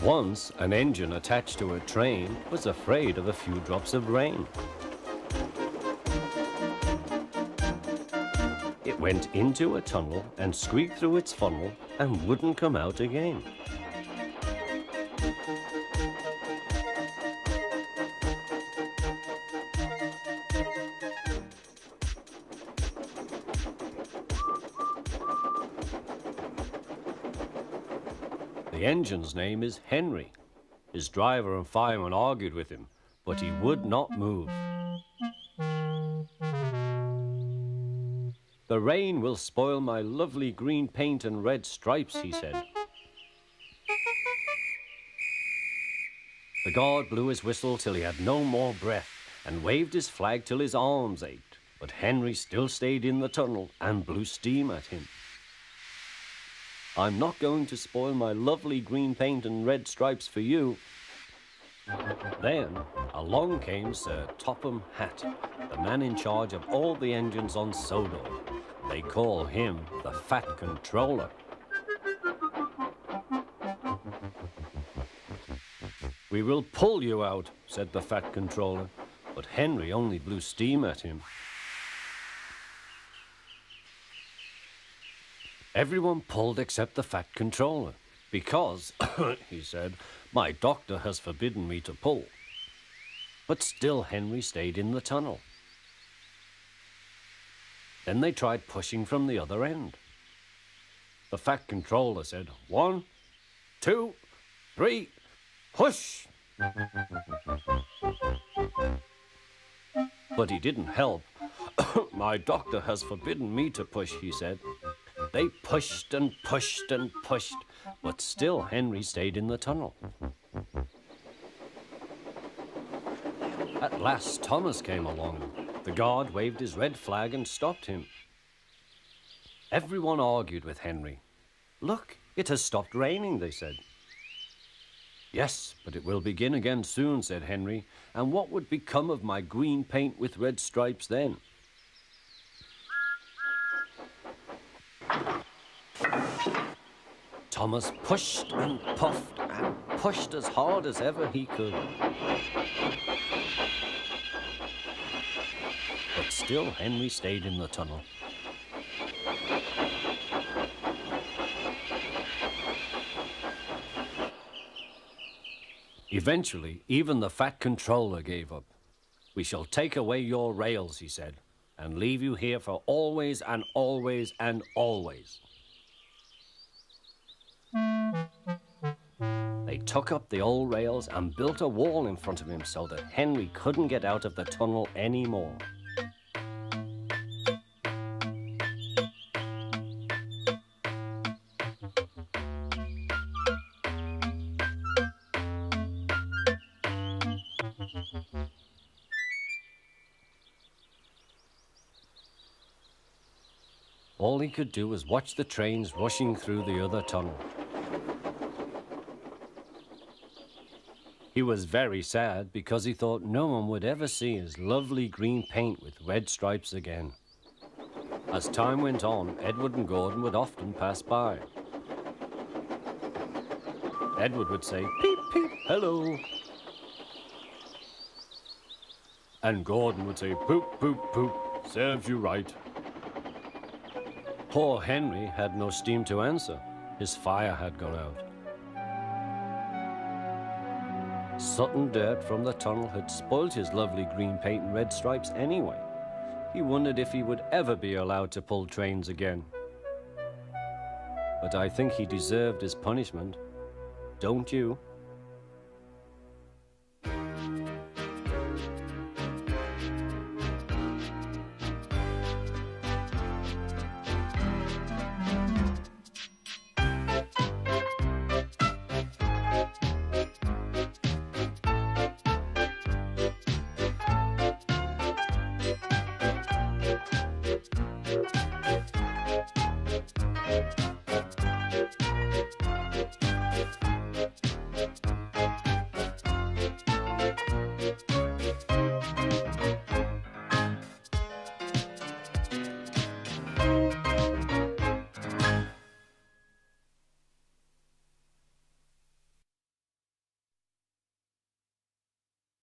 Once, an engine attached to a train was afraid of a few drops of rain. It went into a tunnel and squeaked through its funnel and wouldn't come out again. The engine's name is Henry. His driver and fireman argued with him, but he would not move. "The rain will spoil my lovely green paint and red stripes," he said. The guard blew his whistle till he had no more breath and waved his flag till his arms ached, but Henry still stayed in the tunnel and blew steam at him. "I'm not going to spoil my lovely green paint and red stripes for you." Then along came Sir Topham Hatt, the man in charge of all the engines on Sodor. They call him the Fat Controller. "We will pull you out," said the Fat Controller, but Henry only blew steam at him. Everyone pulled except the Fat Controller, because, he said, "my doctor has forbidden me to pull." But still Henry stayed in the tunnel. Then they tried pushing from the other end. The Fat Controller said, "1, 2, 3, push!" But he didn't help. "My doctor has forbidden me to push," he said. They pushed and pushed and pushed, but still Henry stayed in the tunnel. At last Thomas came along. The guard waved his red flag and stopped him. Everyone argued with Henry. "Look, it has stopped raining," they said. "Yes, but it will begin again soon," said Henry. "And what would become of my green paint with red stripes then?" Thomas pushed and puffed and pushed as hard as ever he could. But still Henry stayed in the tunnel. Eventually, even the Fat Controller gave up. "We shall take away your rails," he said, "and leave you here for always and always and always." They took up the old rails and built a wall in front of him so that Henry couldn't get out of the tunnel anymore. All he could do was watch the trains rushing through the other tunnel. He was very sad because he thought no one would ever see his lovely green paint with red stripes again. As time went on, Edward and Gordon would often pass by. Edward would say, "Peep, peep, hello." And Gordon would say, "Poop, poop, poop, serves you right." Poor Henry had no steam to answer. His fire had gone out. Sudden dirt from the tunnel had spoilt his lovely green paint and red stripes anyway. He wondered if he would ever be allowed to pull trains again. But I think he deserved his punishment. Don't you?